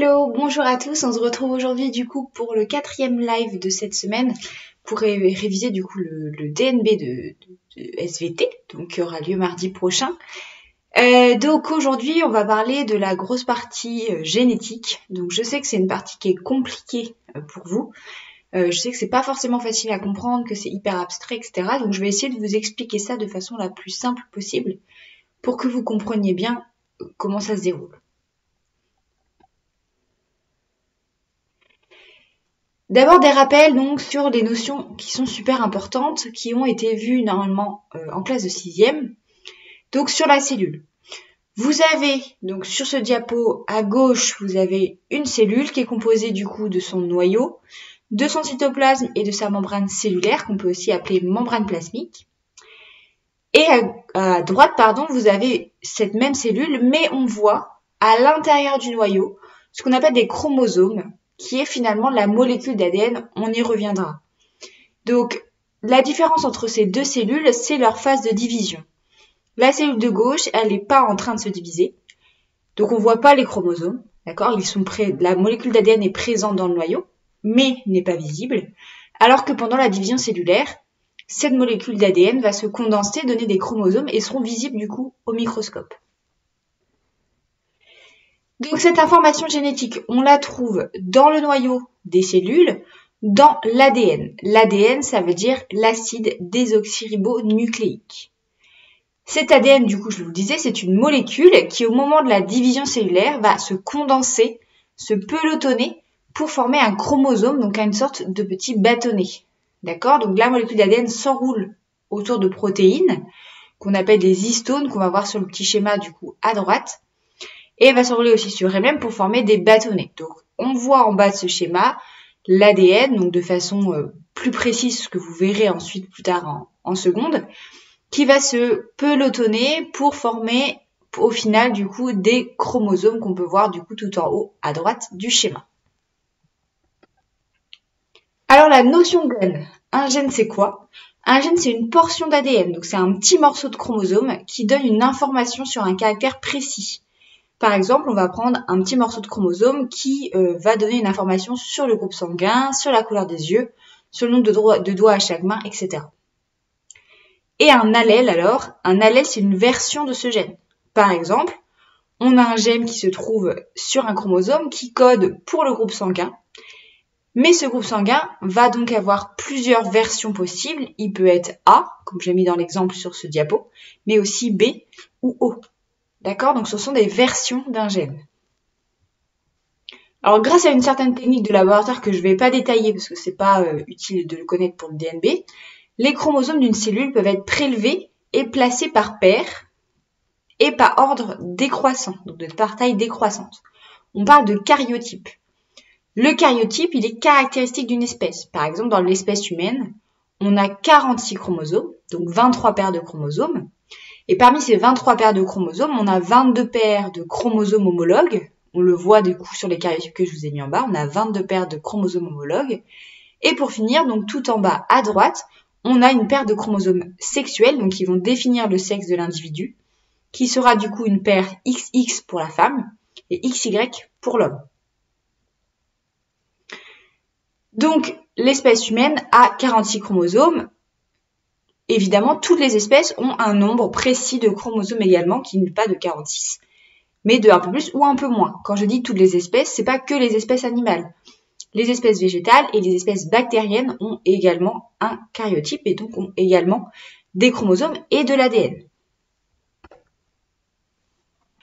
Hello, bonjour à tous, on se retrouve aujourd'hui du coup pour le 4e live de cette semaine pour réviser du coup le DNB de SVT, donc qui aura lieu mardi prochain. Donc aujourd'hui on va parler de la grosse partie génétique. Donc je sais que c'est une partie qui est compliquée pour vous. Je sais que c'est pas forcément facile à comprendre, que c'est hyper abstrait, etc. Donc je vais essayer de vous expliquer ça de façon la plus simple possible pour que vous compreniez bien comment ça se déroule. D'abord des rappels donc sur les notions qui sont super importantes, qui ont été vues normalement en classe de 6e. Donc sur la cellule. Vous avez, donc sur ce diapo à gauche, vous avez une cellule qui est composée du coup de son noyau, de son cytoplasme et de sa membrane cellulaire, qu'on peut aussi appeler membrane plasmique. Et à droite, vous avez cette même cellule, mais on voit à l'intérieur du noyau ce qu'on appelle des chromosomes, qui est finalement la molécule d'ADN, on y reviendra. Donc, la différence entre ces deux cellules, c'est leur phase de division. La cellule de gauche, elle n'est pas en train de se diviser, donc on ne voit pas les chromosomes, d'accord ? La molécule d'ADN est présente dans le noyau, mais n'est pas visible, alors que pendant la division cellulaire, cette molécule d'ADN va se condenser, donner des chromosomes et seront visibles du coup au microscope. Donc cette information génétique, on la trouve dans le noyau des cellules, dans l'ADN. L'ADN, ça veut dire l'acide désoxyribonucléique. Cet ADN, du coup, je vous le disais, c'est une molécule qui, au moment de la division cellulaire, va se condenser, se pelotonner pour former un chromosome, donc une sorte de petit bâtonnet. D'accord ? Donc la molécule d'ADN s'enroule autour de protéines, qu'on appelle des histones, qu'on va voir sur le petit schéma, du coup, à droite. Et elle va s'enrouler aussi sur elle-même pour former des bâtonnets. Donc, on voit en bas de ce schéma l'ADN, donc de façon plus précise, ce que vous verrez ensuite plus tard en seconde, qui va se pelotonner pour former au final du coup des chromosomes qu'on peut voir du coup tout en haut à droite du schéma. Alors la notion de gène. Un gène c'est quoi ? Un gène c'est une portion d'ADN, donc c'est un petit morceau de chromosome qui donne une information sur un caractère précis. Par exemple, on va prendre un petit morceau de chromosome qui va donner une information sur le groupe sanguin, sur la couleur des yeux, sur le nombre de doigts à chaque main, etc. Et un allèle alors, un allèle c'est une version de ce gène. Par exemple, on a un gène qui se trouve sur un chromosome qui code pour le groupe sanguin, mais ce groupe sanguin va donc avoir plusieurs versions possibles. Il peut être A, comme j'ai mis dans l'exemple sur ce diapo, mais aussi B ou O. D'accord ? Donc, ce sont des versions d'un gène. Alors, grâce à une certaine technique de laboratoire que je ne vais pas détailler parce que c'est pas utile de le connaître pour le DNB, les chromosomes d'une cellule peuvent être prélevés et placés par paire et par ordre décroissant, donc par taille décroissante. On parle de karyotype. Le karyotype, il est caractéristique d'une espèce. Par exemple, dans l'espèce humaine, on a 46 chromosomes, donc 23 paires de chromosomes. Et parmi ces 23 paires de chromosomes, on a 22 paires de chromosomes homologues. On le voit du coup sur les karyotypes que je vous ai mis en bas. On a 22 paires de chromosomes homologues. Et pour finir, donc tout en bas à droite, on a une paire de chromosomes sexuels, donc qui vont définir le sexe de l'individu, qui sera du coup une paire XX pour la femme et XY pour l'homme. Donc l'espèce humaine a 46 chromosomes. Évidemment, toutes les espèces ont un nombre précis de chromosomes également, qui n'est pas de 46, mais de un peu plus ou un peu moins. Quand je dis toutes les espèces, c'est pas que les espèces animales. Les espèces végétales et les espèces bactériennes ont également un karyotype et donc ont également des chromosomes et de l'ADN.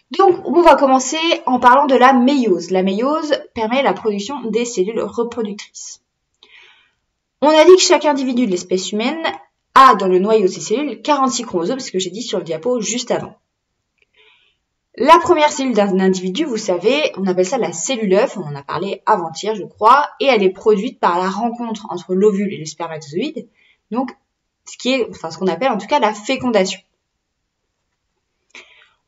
Donc, on va commencer en parlant de la méiose. La méiose permet la production des cellules reproductrices. On a dit que chaque individu de l'espèce humaine a dans le noyau de ses cellules 46 chromosomes, ce que j'ai dit sur le diapo juste avant. La première cellule d'un individu, vous savez, on appelle ça la cellule œuf, on en a parlé avant-hier je crois, et elle est produite par la rencontre entre l'ovule et le spermatozoïde, donc ce qu'on appelle en tout cas la fécondation.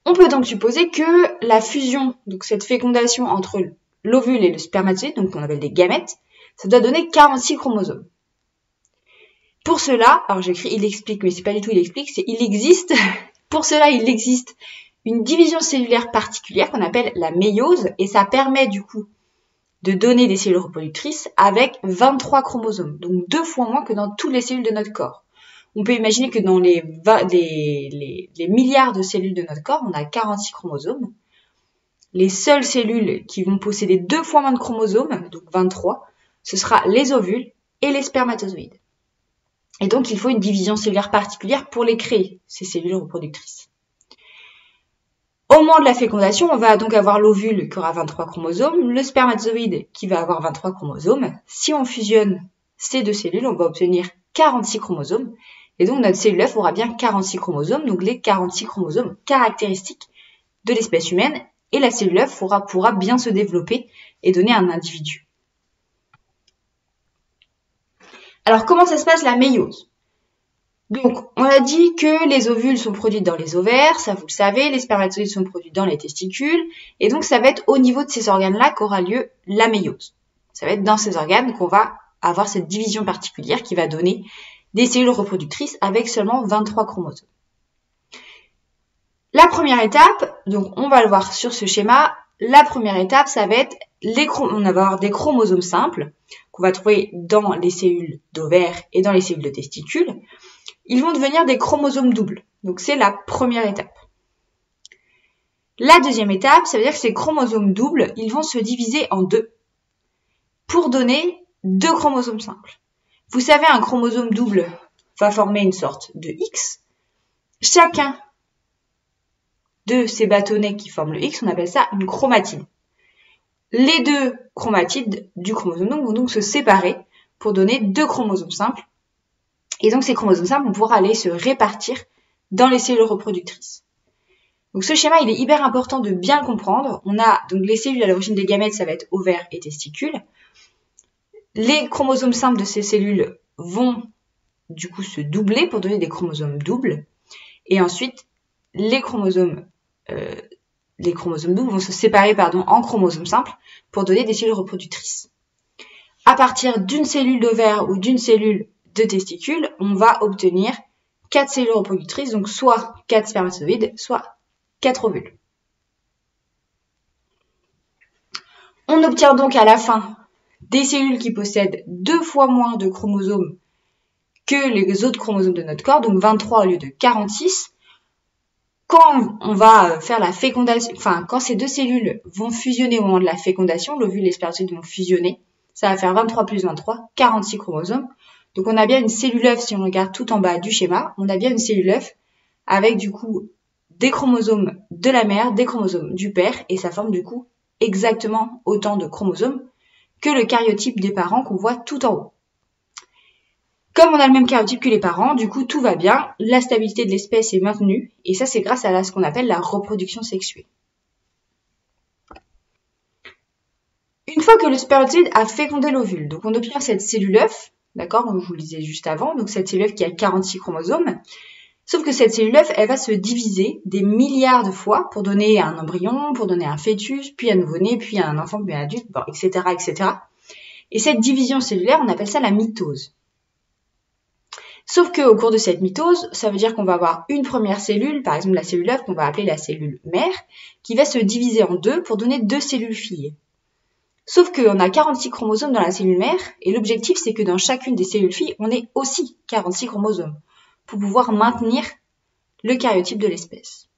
On peut donc supposer que la fusion, donc cette fécondation entre l'ovule et le spermatozoïde, donc qu'on appelle des gamètes, ça doit donner 46 chromosomes. Pour cela, alors j'écris il explique, mais c'est pas du tout il explique, c'est il existe. Pour cela, il existe une division cellulaire particulière qu'on appelle la méiose, et ça permet du coup de donner des cellules reproductrices avec 23 chromosomes, donc 2 fois moins que dans toutes les cellules de notre corps. On peut imaginer que dans les milliards de cellules de notre corps, on a 46 chromosomes. Les seules cellules qui vont posséder 2 fois moins de chromosomes, donc 23, ce sera les ovules et les spermatozoïdes. Et donc, il faut une division cellulaire particulière pour les créer, ces cellules reproductrices. Au moment de la fécondation, on va donc avoir l'ovule qui aura 23 chromosomes, le spermatozoïde qui va avoir 23 chromosomes. Si on fusionne ces deux cellules, on va obtenir 46 chromosomes. Et donc, notre cellule œuf aura bien 46 chromosomes, donc les 46 chromosomes caractéristiques de l'espèce humaine. Et la cellule œuf pourra bien se développer et donner un individu. Alors, comment ça se passe la méiose? Donc, on a dit que les ovules sont produits dans les ovaires, ça vous le savez, les spermatozoïdes sont produits dans les testicules, et donc ça va être au niveau de ces organes-là qu'aura lieu la méiose. Ça va être dans ces organes qu'on va avoir cette division particulière qui va donner des cellules reproductrices avec seulement 23 chromosomes. La première étape, donc on va le voir sur ce schéma, la première étape, ça va être on va avoir des chromosomes simples qu'on va trouver dans les cellules d'ovaires et dans les cellules de testicules. Ils vont devenir des chromosomes doubles. Donc c'est la première étape. La deuxième étape, ça veut dire que ces chromosomes doubles, ils vont se diviser en deux pour donner 2 chromosomes simples. Vous savez, un chromosome double va former une sorte de X. Chacun de ces bâtonnets qui forment le X, on appelle ça une chromatide. Les 2 chromatides du chromosome double vont donc se séparer pour donner 2 chromosomes simples. Et donc ces chromosomes simples vont pouvoir aller se répartir dans les cellules reproductrices. Donc ce schéma, il est hyper important de bien le comprendre. On a donc les cellules à l'origine des gamètes, ça va être ovaires et testicules. Les chromosomes simples de ces cellules vont du coup se doubler pour donner des chromosomes doubles. Et ensuite, les chromosomes doubles vont se séparer en chromosomes simples pour donner des cellules reproductrices. À partir d'une cellule d'ovaire ou d'une cellule de testicules, on va obtenir 4 cellules reproductrices, donc soit 4 spermatozoïdes, soit 4 ovules. On obtient donc à la fin des cellules qui possèdent 2 fois moins de chromosomes que les autres chromosomes de notre corps, donc 23 au lieu de 46. Quand on va faire la fécondation, quand ces deux cellules vont fusionner au moment de la fécondation, l'ovule et les spermatozoïdes vont fusionner, ça va faire 23 plus 23, 46 chromosomes. Donc on a bien une cellule œuf, si on regarde tout en bas du schéma, on a bien une cellule œuf avec du coup des chromosomes de la mère, des chromosomes du père, et ça forme du coup exactement autant de chromosomes que le karyotype des parents qu'on voit tout en haut. Comme on a le même karyotype que les parents, du coup tout va bien, la stabilité de l'espèce est maintenue, et ça c'est grâce à ce qu'on appelle la reproduction sexuée. Une fois que le spermatozoïde a fécondé l'ovule, donc on obtient cette cellule œuf, d'accord, comme je vous le disais juste avant, donc cette cellule œuf qui a 46 chromosomes, sauf que cette cellule œuf, elle va se diviser des milliards de fois pour donner un embryon, pour donner un fœtus, puis un nouveau-né, puis un enfant, puis un adulte, bon, etc., etc. Et cette division cellulaire, on appelle ça la mitose. Sauf qu'au cours de cette mitose, ça veut dire qu'on va avoir une première cellule, par exemple la cellule œuf qu'on va appeler la cellule mère, qui va se diviser en deux pour donner 2 cellules filles. Sauf qu'on a 46 chromosomes dans la cellule mère, et l'objectif c'est que dans chacune des cellules filles, on ait aussi 46 chromosomes, pour pouvoir maintenir le karyotype de l'espèce.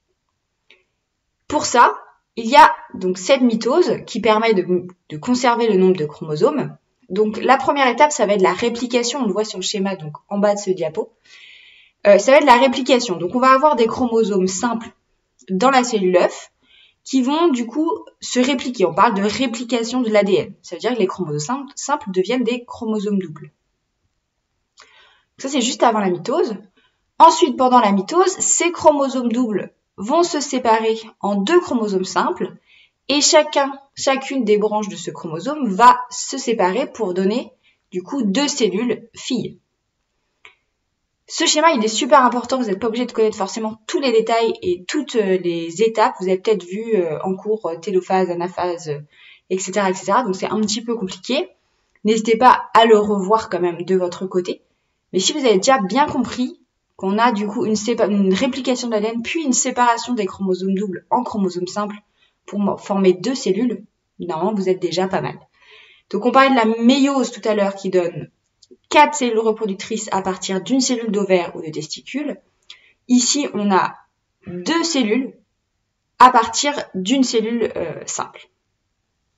Pour ça, il y a donc cette mitose qui permet de conserver le nombre de chromosomes. Donc la première étape, ça va être la réplication, on le voit sur le schéma donc en bas de ce diapo. Ça va être la réplication. Donc on va avoir des chromosomes simples dans la cellule œuf qui vont du coup se répliquer. On parle de réplication de l'ADN. Ça veut dire que les chromosomes simples deviennent des chromosomes doubles. Ça c'est juste avant la mitose. Ensuite, pendant la mitose, ces chromosomes doubles vont se séparer en 2 chromosomes simples et chacune des branches de ce chromosome va se séparer pour donner du coup 2 cellules filles. Ce schéma, il est super important, vous n'êtes pas obligé de connaître forcément tous les détails et toutes les étapes. Vous avez peut-être vu en cours télophase, anaphase, etc., etc. Donc c'est un petit peu compliqué. N'hésitez pas à le revoir quand même de votre côté. Mais si vous avez déjà bien compris qu'on a du coup une réplication de l'ADN, puis une séparation des chromosomes doubles en chromosomes simples pour former 2 cellules, normalement vous êtes déjà pas mal. Donc on parlait de la méiose tout à l'heure qui donne 4 cellules reproductrices à partir d'une cellule d'ovaire ou de testicule. Ici, on a 2 cellules à partir d'une cellule simple.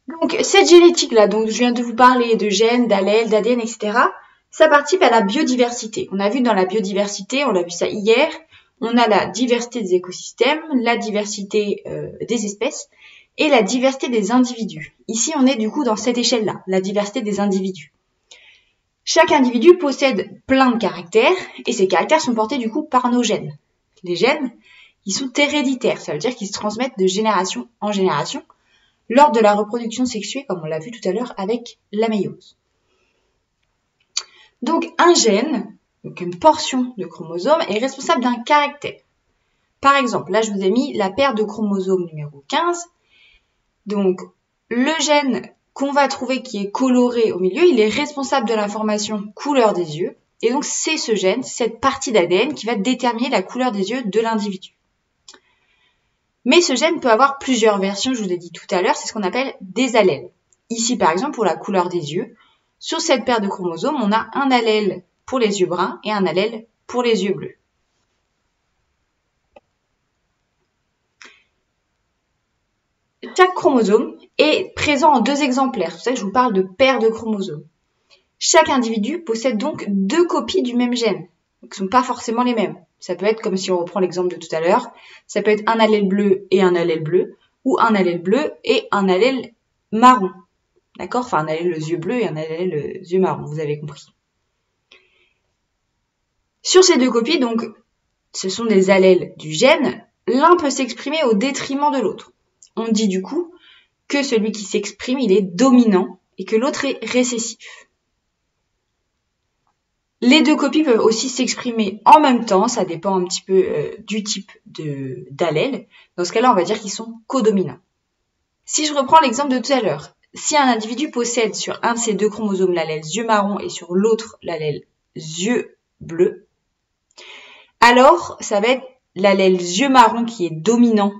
Donc cette génétique-là, dont je viens de vous parler de gènes, d'allèles, d'ADN, etc., ça participe à la biodiversité. On a vu dans la biodiversité, on l'a vu ça hier, on a la diversité des écosystèmes, la diversité des espèces et la diversité des individus. Ici, on est du coup dans cette échelle-là, la diversité des individus. Chaque individu possède plein de caractères et ces caractères sont portés du coup par nos gènes. Les gènes, ils sont héréditaires, ça veut dire qu'ils se transmettent de génération en génération lors de la reproduction sexuée, comme on l'a vu tout à l'heure avec la méiose. Donc un gène, donc une portion de chromosome, est responsable d'un caractère. Par exemple, là je vous ai mis la paire de chromosomes numéro 15. Donc le gène qu'on va trouver qui est coloré au milieu, il est responsable de l'information couleur des yeux. Et donc c'est ce gène, cette partie d'ADN qui va déterminer la couleur des yeux de l'individu. Mais ce gène peut avoir plusieurs versions, je vous l'ai dit tout à l'heure, c'est ce qu'on appelle des allèles. Ici par exemple pour la couleur des yeux, sur cette paire de chromosomes, on a un allèle pour les yeux bruns et un allèle pour les yeux bleus. Chaque chromosome est présent en 2 exemplaires, c'est pour ça que je vous parle de paires de chromosomes. Chaque individu possède donc 2 copies du même gène, donc ce ne sont pas forcément les mêmes. Ça peut être, comme si on reprend l'exemple de tout à l'heure, ça peut être un allèle bleu et un allèle bleu, ou un allèle bleu et un allèle marron. D'accord? Enfin, un allèle yeux bleus et un allèle yeux marron, vous avez compris. Sur ces 2 copies, donc, ce sont des allèles du gène, l'un peut s'exprimer au détriment de l'autre. On dit du coup que celui qui s'exprime, il est dominant et que l'autre est récessif. Les 2 copies peuvent aussi s'exprimer en même temps, ça dépend un petit peu du type d'allèle. Dans ce cas-là, on va dire qu'ils sont codominants. Si je reprends l'exemple de tout à l'heure, si un individu possède sur un de ces 2 chromosomes l'allèle yeux marron et sur l'autre l'allèle yeux bleu, alors ça va être l'allèle yeux marron qui est dominant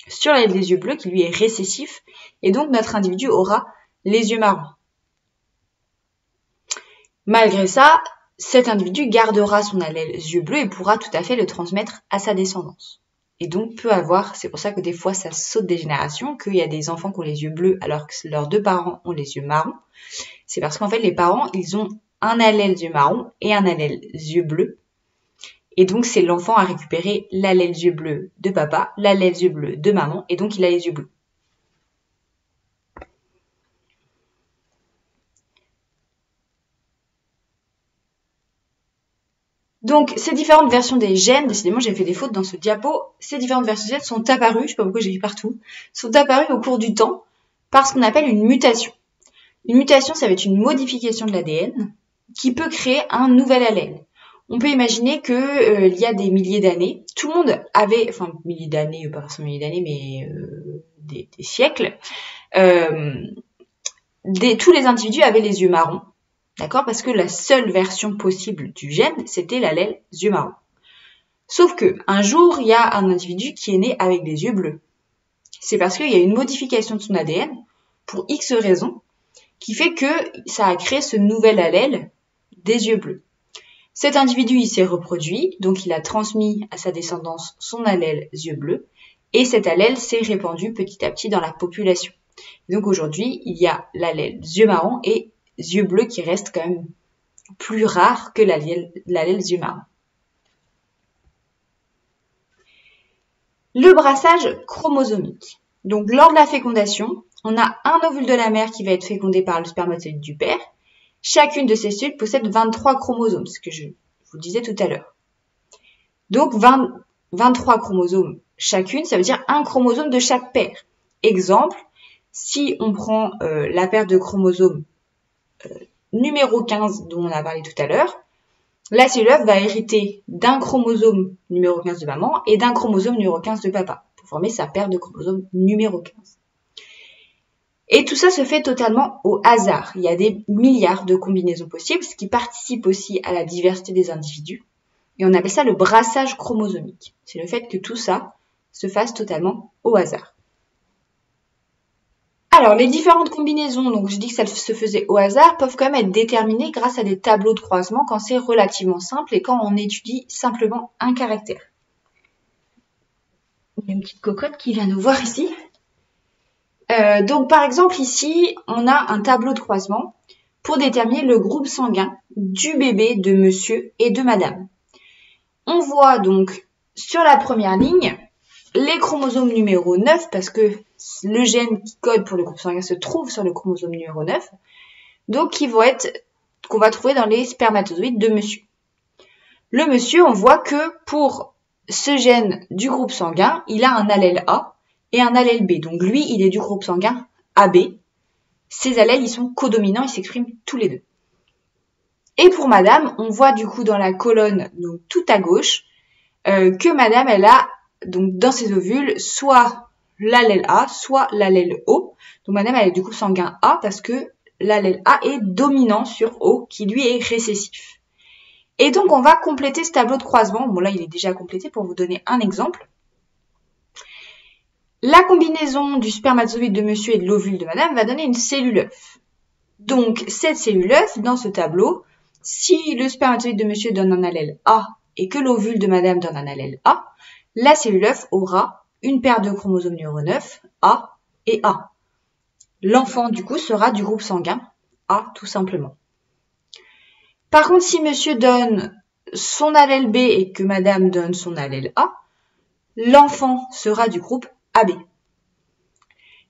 sur l'allèle des yeux bleus qui lui est récessif et donc notre individu aura les yeux marrons. Malgré ça, cet individu gardera son allèle yeux bleus et pourra tout à fait le transmettre à sa descendance. Et donc peut avoir, c'est pour ça que des fois ça saute des générations, qu'il y a des enfants qui ont les yeux bleus alors que leurs 2 parents ont les yeux marrons. C'est parce qu'en fait les parents, ils ont un allèle yeux marron et un allèle yeux bleus. Et donc c'est l'enfant à récupérer l'allèle yeux bleus de papa, l'allèle yeux bleus de maman, et donc il a les yeux bleus. Donc, ces différentes versions des gènes, décidément j'ai fait des fautes dans ce diapo, ces différentes versions des gènes sont apparues, je sais pas pourquoi j'ai vu partout, sont apparues au cours du temps par ce qu'on appelle une mutation. Une mutation, ça va être une modification de l'ADN qui peut créer un nouvel allèle. On peut imaginer que il y a des milliers d'années, tout le monde avait, enfin milliers d'années, pas forcément milliers d'années, mais des siècles, tous les individus avaient les yeux marrons. D'accord? Parce que la seule version possible du gène, c'était l'allèle yeux marrons. Sauf que, un jour, il y a un individu qui est né avec des yeux bleus. C'est parce qu'il y a une modification de son ADN, pour X raisons, qui fait que ça a créé ce nouvel allèle des yeux bleus. Cet individu, il s'est reproduit, donc il a transmis à sa descendance son allèle yeux bleus, et cet allèle s'est répandu petit à petit dans la population. Et donc aujourd'hui, il y a l'allèle yeux marrons et yeux bleus qui restent quand même plus rares que l'allèle yeux marrons. Le brassage chromosomique. Donc lors de la fécondation, on a un ovule de la mère qui va être fécondé par le spermatozoïde du père. Chacune de ces cellules possède 23 chromosomes, ce que je vous disais tout à l'heure. Donc 23 chromosomes chacune, ça veut dire un chromosome de chaque paire. Exemple, si on prend la paire de chromosomes numéro 15 dont on a parlé tout à l'heure, la cellule va hériter d'un chromosome numéro 15 de maman et d'un chromosome numéro 15 de papa pour former sa paire de chromosomes numéro 15. Et tout ça se fait totalement au hasard. Il y a des milliards de combinaisons possibles, ce qui participe aussi à la diversité des individus. Et on appelle ça le brassage chromosomique. C'est le fait que tout ça se fasse totalement au hasard. Alors, les différentes combinaisons, donc je dis que ça se faisait au hasard, peuvent quand même être déterminées grâce à des tableaux de croisement quand c'est relativement simple et quand on étudie simplement un caractère. Il y a une petite cocotte qui vient nous voir ici. Donc, par exemple, ici, on a un tableau de croisement pour déterminer le groupe sanguin du bébé de monsieur et de madame. On voit donc sur la première ligne les chromosomes numéro 9 parce que le gène qui code pour le groupe sanguin se trouve sur le chromosome numéro 9. Donc, qu'on va trouver dans les spermatozoïdes de monsieur. Le monsieur, on voit que pour ce gène du groupe sanguin, il a un allèle A et un allèle B. Donc, lui, il est du groupe sanguin AB. Ces allèles, ils sont codominants, ils s'expriment tous les deux. Et pour madame, on voit du coup dans la colonne, donc tout à gauche, que madame, elle a donc dans ses ovules soit l'allèle A, soit l'allèle O. Donc madame, elle est du groupe sanguin A parce que l'allèle A est dominant sur O, qui lui est récessif. Et donc on va compléter ce tableau de croisement. Bon là, il est déjà complété pour vous donner un exemple. La combinaison du spermatozoïde de monsieur et de l'ovule de madame va donner une cellule œuf. Donc, cette cellule œuf, dans ce tableau, si le spermatozoïde de monsieur donne un allèle A et que l'ovule de madame donne un allèle A, la cellule œuf aura une paire de chromosomes numéro 9, A et A. L'enfant, du coup, sera du groupe sanguin A, tout simplement. Par contre, si monsieur donne son allèle B et que madame donne son allèle A, l'enfant sera du groupe AB.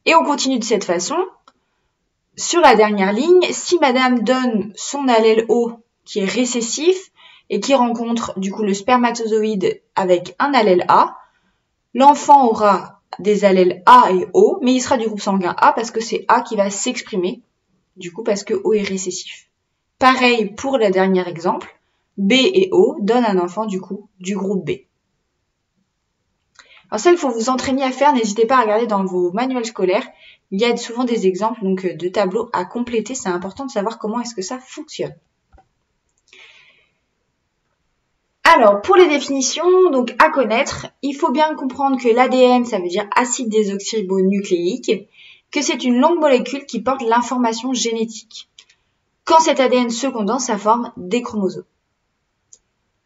Et on continue de cette façon. Sur la dernière ligne, si madame donne son allèle O qui est récessif et qui rencontre du coup le spermatozoïde avec un allèle A, l'enfant aura des allèles A et O, mais il sera du groupe sanguin A parce que c'est A qui va s'exprimer, du coup parce que O est récessif. Pareil pour le dernier exemple, B et O donnent un enfant du coup du groupe B. Alors ça, il faut vous entraîner à faire, n'hésitez pas à regarder dans vos manuels scolaires, il y a souvent des exemples donc, de tableaux à compléter, c'est important de savoir comment est-ce que ça fonctionne. Alors, pour les définitions, donc à connaître, il faut bien comprendre que l'ADN, ça veut dire acide désoxyribonucléique, que c'est une longue molécule qui porte l'information génétique. Quand cet ADN se condense, ça forme des chromosomes.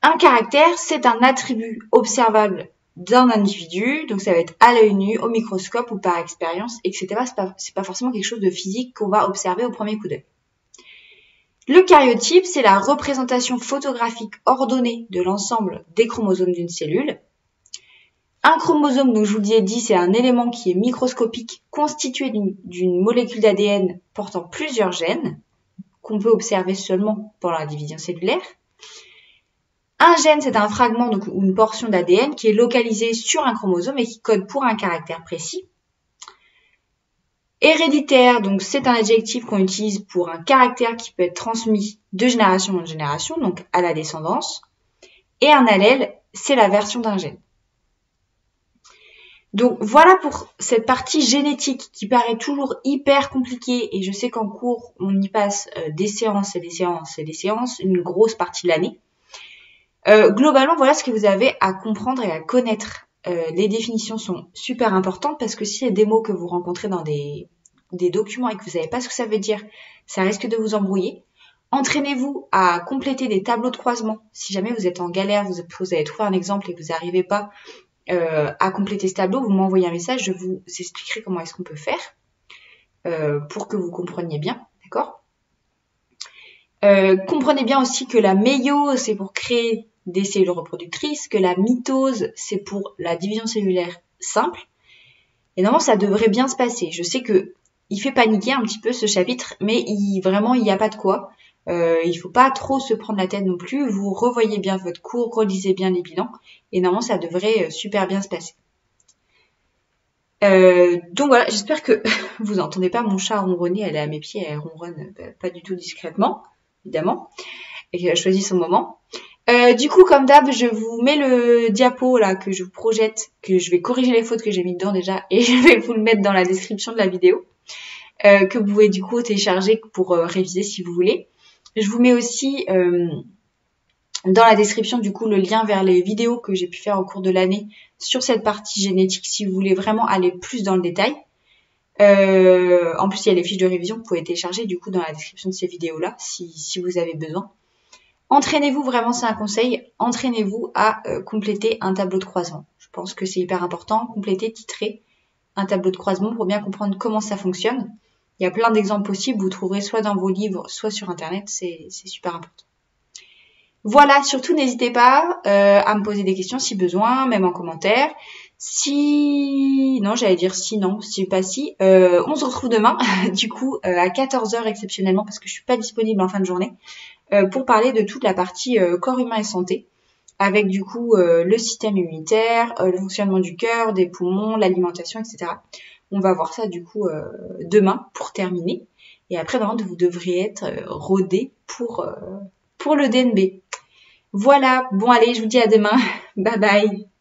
Un caractère, c'est un attribut observable d'un individu, donc ça va être à l'œil nu, au microscope ou par expérience, etc. C'est pas forcément quelque chose de physique qu'on va observer au premier coup d'œil. Le karyotype, c'est la représentation photographique ordonnée de l'ensemble des chromosomes d'une cellule. Un chromosome, donc je vous l'ai dit, c'est un élément qui est microscopique, constitué d'une molécule d'ADN portant plusieurs gènes, qu'on peut observer seulement pendant la division cellulaire. Un gène, c'est un fragment donc, ou une portion d'ADN qui est localisé sur un chromosome et qui code pour un caractère précis. Héréditaire, donc c'est un adjectif qu'on utilise pour un caractère qui peut être transmis de génération en génération, donc à la descendance. Et un allèle, c'est la version d'un gène. Donc voilà pour cette partie génétique qui paraît toujours hyper compliquée et je sais qu'en cours on y passe des séances et des séances et des séances, une grosse partie de l'année. Globalement, voilà ce que vous avez à comprendre et à connaître. Les définitions sont super importantes parce que s'il y a des mots que vous rencontrez dans des documents et que vous savez pas ce que ça veut dire, ça risque de vous embrouiller. Entraînez-vous à compléter des tableaux de croisement. Si jamais vous êtes en galère, vous avez trouvé un exemple et que vous n'arrivez pas à compléter ce tableau, vous m'envoyez un message, je vous expliquerai comment est-ce qu'on peut faire pour que vous compreniez bien, d'accord ? Comprenez bien aussi que la méiose, c'est pour créer des cellules reproductrices, que la mitose, c'est pour la division cellulaire simple. Et normalement, ça devrait bien se passer. Je sais que il fait paniquer un petit peu ce chapitre, mais vraiment, il n'y a pas de quoi. Il faut pas trop se prendre la tête non plus. Vous revoyez bien votre cours, relisez bien les bilans, et normalement, ça devrait super bien se passer. Donc voilà, j'espère que vous n'entendez pas mon chat ronronner, elle est à mes pieds, elle ronronne pas du tout discrètement, évidemment, et qu'elle a choisi son moment. Du coup, comme d'hab, je vous mets le diapo là que je vous projette, que je vais corriger les fautes que j'ai mis dedans déjà, et je vais vous le mettre dans la description de la vidéo, que vous pouvez du coup télécharger pour réviser si vous voulez. Je vous mets aussi dans la description du coup le lien vers les vidéos que j'ai pu faire au cours de l'année sur cette partie génétique si vous voulez vraiment aller plus dans le détail. En plus, il y a les fiches de révision que vous pouvez télécharger du coup dans la description de ces vidéos-là si vous avez besoin. Entraînez-vous, vraiment c'est un conseil, entraînez-vous à compléter un tableau de croisement. Je pense que c'est hyper important, compléter, titrer un tableau de croisement pour bien comprendre comment ça fonctionne. Il y a plein d'exemples possibles, vous trouverez soit dans vos livres, soit sur internet, c'est super important. Voilà, surtout n'hésitez pas à me poser des questions si besoin, même en commentaire. Non, j'allais dire si non, si pas si. On se retrouve demain, du coup, à 14h exceptionnellement, parce que je suis pas disponible en fin de journée, pour parler de toute la partie corps humain et santé, avec du coup le système immunitaire, le fonctionnement du cœur, des poumons, l'alimentation, etc. On va voir ça du coup demain pour terminer. Et après, normalement, vous devriez être rodé pour le DNB. Voilà, bon allez, je vous dis à demain. Bye bye.